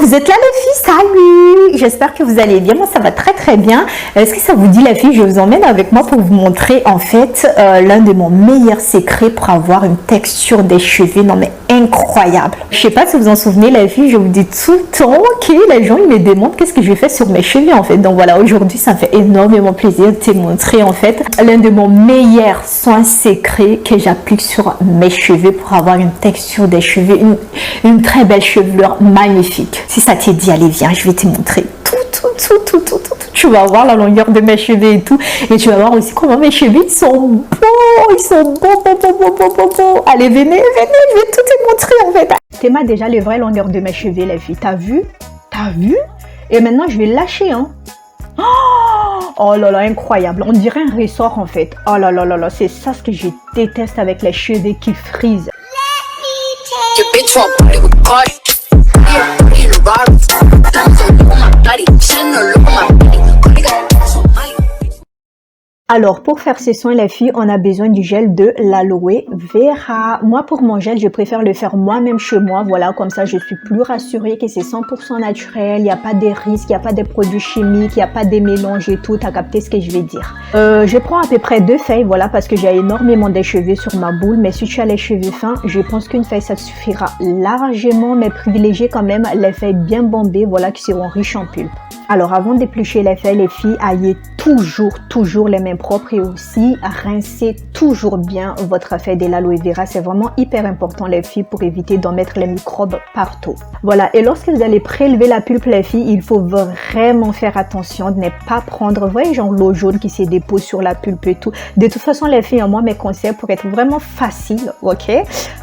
vous êtes là les filles, salut! J'espère que vous allez bien, moi ça va très très bien. Est-ce que ça vous dit la fille, je vous emmène avec moi pour vous montrer en fait l'un de mon meilleurs secrets pour avoir une texture des cheveux, non mais incroyable. Je sais pas si vous en souvenez la fille, je vous dis tout le temps que les gens ils me demandent qu'est-ce que je fais sur mes cheveux en fait. Donc voilà, aujourd'hui ça me fait énormément plaisir de te montrer en fait l'un de mon meilleurs soins secrets que j'applique sur mes cheveux pour avoir une texture des cheveux, une très belle chevelure magnifique. Si ça te dit, allez viens, je vais te montrer tout. Tu vas voir la longueur de mes cheveux et tout. Et tu vas voir aussi comment mes cheveux ils sont beaux. Ils sont beaux. Allez, venez, je vais tout te montrer en fait. Théma déjà les vraies longueurs de mes cheveux, les filles. T'as vu? Et maintenant, je vais lâcher, hein. Oh là là, incroyable. On dirait un ressort en fait. Oh là là là là, c'est ça ce que je déteste avec les cheveux qui frisent. Alors, pour faire ces soins, les filles, on a besoin du gel de l'aloe vera. Moi, pour mon gel, je préfère le faire moi-même chez moi. Voilà, comme ça, je suis plus rassurée que c'est 100% naturel. Il n'y a pas de risques, il n'y a pas de produits chimiques, il n'y a pas de mélanges et tout. T'as capté ce que je vais dire. Je prends à peu près 2 feuilles, voilà, parce que j'ai énormément de cheveux sur ma boule. Mais si tu as les cheveux fins, je pense qu'une feuille, ça te suffira largement. Mais privilégiez quand même les feuilles bien bombées, voilà, qui seront riches en pulpe. Alors, avant d'éplucher les feuilles, les filles, ayez toujours les mains propres et aussi rincez toujours bien votre feuille de l'aloe vera. C'est vraiment hyper important, les filles, pour éviter d'en mettre les microbes partout. Voilà, et lorsque vous allez prélever la pulpe, les filles, il faut vraiment faire attention de ne pas prendre, vous voyez, genre l'eau jaune qui se dépose sur la pulpe et tout. De toute façon, les filles, moi, mes conseils pour être vraiment facile, ok?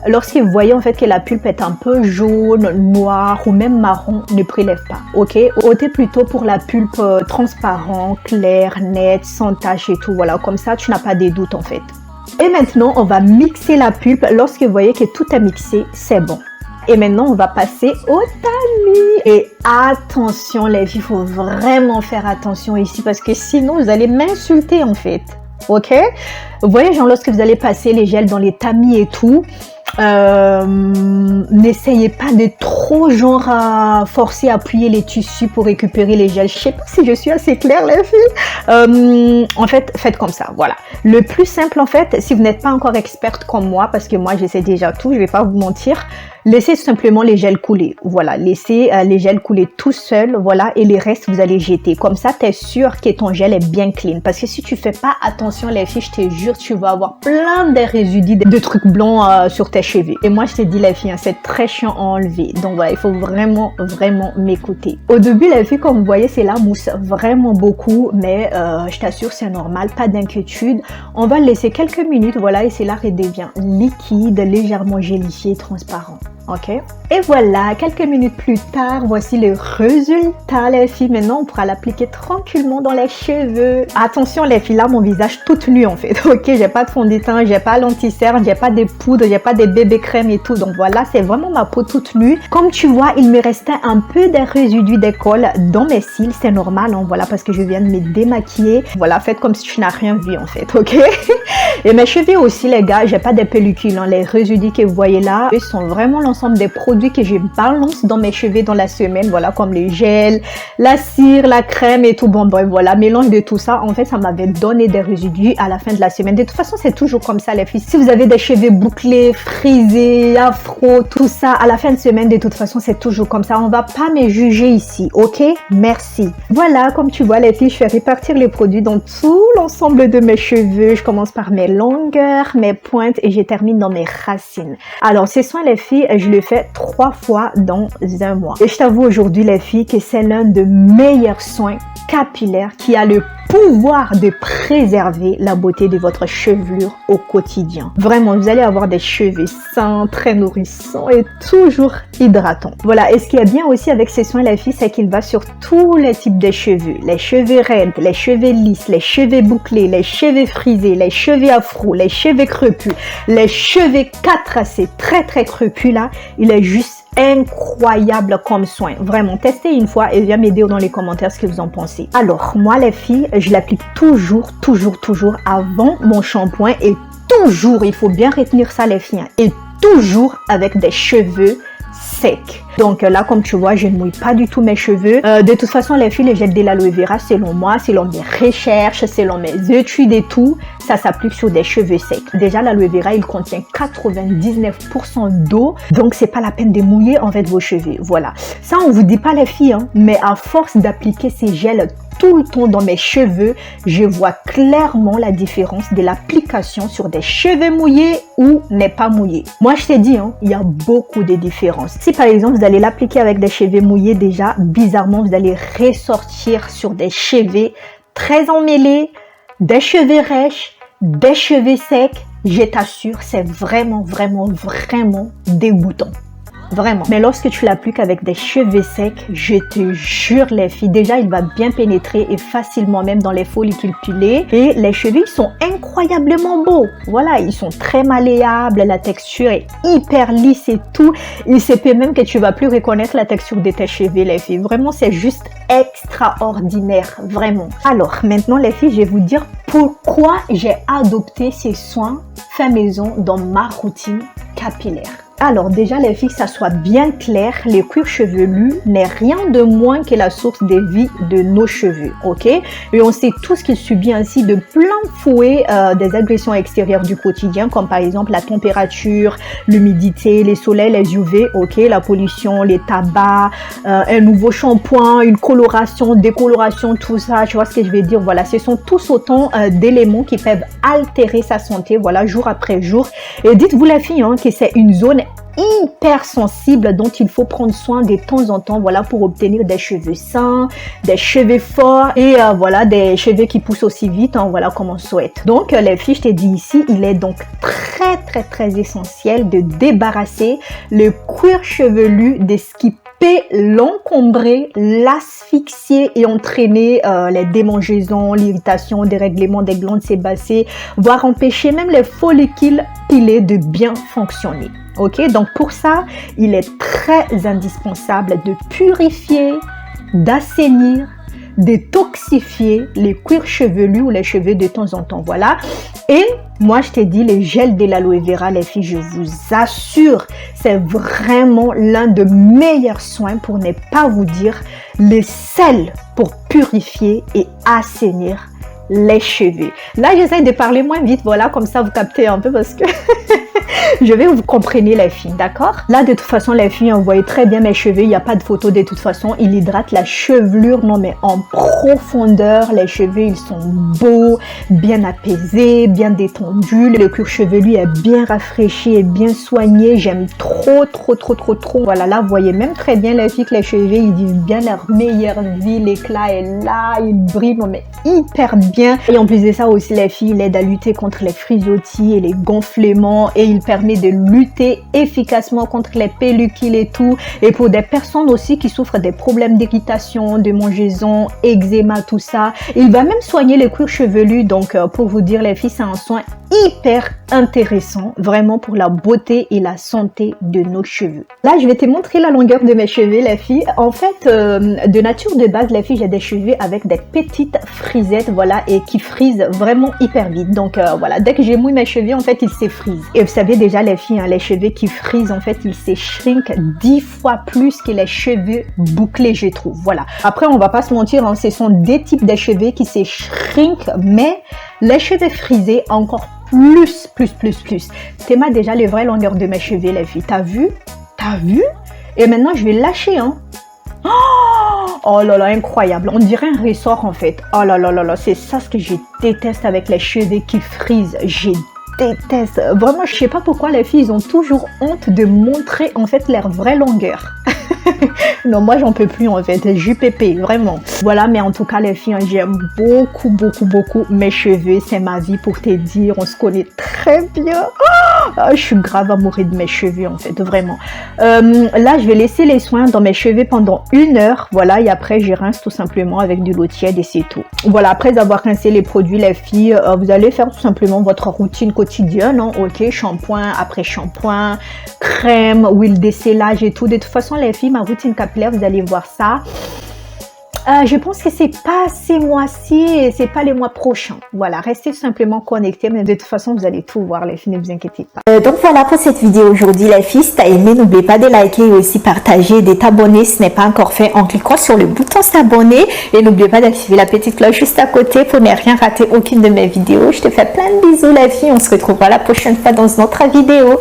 Lorsque vous voyez en fait que la pulpe est un peu jaune, noire ou même marron, ne prélève pas, ok? Ôtez plutôt pour la pulpe transparent, clair, net, sans tache et tout. Voilà, comme ça, tu n'as pas de doute en fait. Et maintenant, on va mixer la pulpe. Lorsque vous voyez que tout est mixé, c'est bon. Et maintenant, on va passer au tamis. Et attention, les filles, il faut vraiment faire attention ici parce que sinon, vous allez m'insulter en fait. Ok? Vous voyez, genre, lorsque vous allez passer les gels dans les tamis et tout, n'essayez pas de trop genre à forcer à appuyer les tissus pour récupérer les gels. Je sais pas si je suis assez claire les filles. En fait, faites comme ça, voilà. Le plus simple en fait, si vous n'êtes pas encore experte comme moi, parce que moi je sais déjà tout, je vais pas vous mentir, laissez simplement les gels couler. Voilà, laissez les gels couler tout seul, voilà, et les restes vous allez jeter. Comme ça, tu es sûr que ton gel est bien clean. Parce que si tu fais pas attention les filles, je te jure, tu vas avoir plein de résidus, de trucs blancs sur tes cheveux. Et moi, je te dis les filles, hein, c'est très chiant à enlever. Donc voilà, il faut vraiment m'écouter. Au début, les filles, comme vous voyez, c'est la mousse vraiment beaucoup, mais je t'assure, c'est normal, pas d'inquiétude. On va le laisser quelques minutes, voilà, et c'est là qu'il devient liquide, légèrement gélifié, transparent. Ok, et voilà, quelques minutes plus tard, voici le résultat les filles. Maintenant, on pourra l'appliquer tranquillement dans les cheveux. Attention les filles, là mon visage tout nu en fait. Ok, j'ai pas de fond de teint, j'ai pas l'anti-cerne, j'ai pas de poudre, j'ai pas de bébé crème et tout. Donc voilà, c'est vraiment ma peau toute nue. Comme tu vois, il me restait un peu des résidus d'école dans mes cils. C'est normal, hein, voilà, parce que je viens de me démaquiller. Voilà, faites comme si tu n'as rien vu en fait, ok. Et mes cheveux aussi les gars, j'ai pas de pellicule, hein. Les résidus que vous voyez là, ils sont vraiment l'ensemble des produits que je balance dans mes cheveux dans la semaine, voilà, comme le gel, la cire, la crème et tout. Bon bref, voilà, mélange de tout ça, en fait ça m'avait donné des résidus à la fin de la semaine. De toute façon, c'est toujours comme ça les filles. Si vous avez des cheveux bouclés, frisés, afro, tout ça, à la fin de semaine, de toute façon, c'est toujours comme ça. On va pas me juger ici, ok? Merci. Voilà, comme tu vois les filles, je fais répartir les produits dans tout l'ensemble de mes cheveux. Je commence par mes longueurs, mes pointes et je termine dans mes racines. Alors, ces soins les filles, je le fais 3 fois dans un mois. Et je t'avoue aujourd'hui les filles que c'est l'un des meilleurs soins capillaires qui a le pouvoir de préserver la beauté de votre chevelure au quotidien. Vraiment, vous allez avoir des cheveux sains, très nourrissants et toujours hydratants. Voilà, et ce qui est bien aussi avec ces soins, les filles, c'est qu'il va sur tous les types de cheveux. Les cheveux raides, les cheveux lisses, les cheveux bouclés, les cheveux frisés, les cheveux afro, les cheveux crepus, les cheveux catrassés, très crepus là. Il est juste incroyable comme soin. Vraiment, testez une fois et viens me dire dans les commentaires ce que vous en pensez. Alors, moi les filles, je l'applique toujours avant mon shampoing et toujours, il faut bien retenir ça les filles, et toujours avec des cheveux sec. Donc là, comme tu vois, je ne mouille pas du tout mes cheveux. De toute façon, les filles, les gels de l'aloe vera, selon moi, selon mes recherches, selon mes études et tout, ça s'applique sur des cheveux secs. Déjà, l'aloe vera, il contient 99% d'eau, donc c'est pas la peine de mouiller en fait vos cheveux. Voilà. Ça, on vous dit pas les filles, hein, mais à force d'appliquer ces gels tout le temps dans mes cheveux, je vois clairement la différence de l'application sur des cheveux mouillés ou n'est pas mouillés. Moi, je t'ai dit, hein, il y a beaucoup de différences. Si par exemple, vous allez l'appliquer avec des cheveux mouillés, déjà, bizarrement, vous allez ressortir sur des cheveux très emmêlés, des cheveux rêches, des cheveux secs. Je t'assure, c'est vraiment, vraiment, vraiment dégoûtant. Vraiment. Mais lorsque tu l'appliques avec des cheveux secs, je te jure les filles, déjà il va bien pénétrer et facilement même dans les follicules pilés. Et les cheveux, ils sont incroyablement beaux. Voilà, ils sont très malléables, la texture est hyper lisse et tout. Il se peut même que tu vas plus reconnaître la texture de tes cheveux les filles. Vraiment, c'est juste extraordinaire, vraiment. Alors, maintenant les filles, je vais vous dire pourquoi j'ai adopté ces soins fait maison dans ma routine capillaire. Alors déjà les filles, ça soit bien clair, le cuir chevelu n'est rien de moins que la source de vie de nos cheveux, ok? Et on sait tous qu'il subit ainsi de plein fouet des agressions extérieures du quotidien, comme par exemple la température, l'humidité, les soleils, les UV, ok? La pollution, les tabacs, un nouveau shampoing, une coloration, décoloration, tout ça, tu vois ce que je veux dire? Voilà, ce sont tous autant d'éléments qui peuvent altérer sa santé, voilà, jour après jour. Et dites-vous les filles, hein, que c'est une zone hyper sensible dont il faut prendre soin de temps en temps, voilà, pour obtenir des cheveux sains, des cheveux forts et voilà, des cheveux qui poussent aussi vite, hein, voilà, comme on souhaite. Donc les filles, je t'ai dit ici, il est donc très essentiel de débarrasser le cuir chevelu de ce qui peut l'encombrer, l'asphyxier et entraîner les démangeaisons, l'irritation, dérèglement des glandes sébacées, voire empêcher même les follicules pilés de bien fonctionner. Ok, donc pour ça, il est très indispensable de purifier, d'assainir, détoxifier les cuirs chevelus ou les cheveux de temps en temps. Voilà. Et moi, je t'ai dit, les gels de l'aloe vera, les filles, je vous assure, c'est vraiment l'un des meilleurs soins, pour ne pas vous dire le sel pour purifier et assainir les cheveux. Là, j'essaie de parler moins vite, voilà, comme ça vous captez un peu parce que je vais vous compreniez les filles, d'accord? Là, de toute façon, les filles, on voit très bien mes cheveux, il n'y a pas de photo de toute façon, il hydrate la chevelure, non mais en profondeur, les cheveux, ils sont beaux, bien apaisés, bien détendus, le cuir chevelu est bien rafraîchi et bien soigné, j'aime trop. Voilà, là, vous voyez même très bien les filles que les cheveux, ils vivent bien leur meilleure vie, l'éclat est là, ils brillent, non mais hyper bien. Et en plus de ça aussi, les filles, il aide à lutter contre les frisottis et les gonflements et il permet de lutter efficacement contre les pellicules et tout. Et pour des personnes aussi qui souffrent des problèmes d'irritation, de mangeaison, eczéma, tout ça, il va même soigner les cuirs chevelus. Donc pour vous dire les filles, c'est un soin hyper intéressant, vraiment pour la beauté et la santé de nos cheveux. Là, je vais te montrer la longueur de mes cheveux, les filles. En fait, de nature de base, les filles, j'ai des cheveux avec des petites frisettes, voilà, et qui frisent vraiment hyper vite. Donc voilà, dès que j'ai mouillé mes cheveux, en fait, ils se frisent. Et vous savez déjà, les filles, hein, les cheveux qui frisent, en fait, ils se shrinkent 10 fois plus que les cheveux bouclés, je trouve. Voilà. Après, on va pas se mentir, hein, ce sont des types de cheveux qui se shrinkent, mais les cheveux frisés encore plus. T'aimes déjà les vraies longueurs de mes cheveux, les filles. T'as vu? Et maintenant, je vais lâcher, hein. Oh là là, incroyable. On dirait un ressort, en fait. Oh là là, c'est ça ce que je déteste avec les cheveux qui frisent. Je déteste. Vraiment, je sais pas pourquoi les filles, ils ont toujours honte de montrer, en fait, leur vraie longueur. Non, moi j'en peux plus en fait, JPP, vraiment. Voilà, mais en tout cas les filles, hein, j'aime beaucoup mes cheveux, c'est ma vie pour te dire, on se connaît très bien. Je suis grave amoureux de mes cheveux en fait, vraiment. Là, je vais laisser les soins dans mes cheveux pendant 1 heure, voilà, et après je rince tout simplement avec de l'eau tiède et c'est tout. Voilà, après avoir rincé les produits, les filles, vous allez faire tout simplement votre routine quotidienne, hein, ok, shampoing après shampoing, crème, huile d'essayage et tout. De toute façon, les filles, ma routine capillaire, vous allez voir ça. Je pense que c'est pas ces mois-ci et c'est pas les mois prochains. Voilà, restez simplement connectés, mais de toute façon, vous allez tout voir, les filles, ne vous inquiétez pas. Donc voilà pour cette vidéo aujourd'hui, les filles. Si t'as aimé, n'oublie pas de liker et aussi partager et de t'abonner si ce n'est pas encore fait en cliquant sur le bouton s'abonner. Et n'oubliez pas d'activer la petite cloche juste à côté pour ne rien rater aucune de mes vidéos. Je te fais plein de bisous, les filles. On se retrouvera la prochaine fois dans une autre vidéo.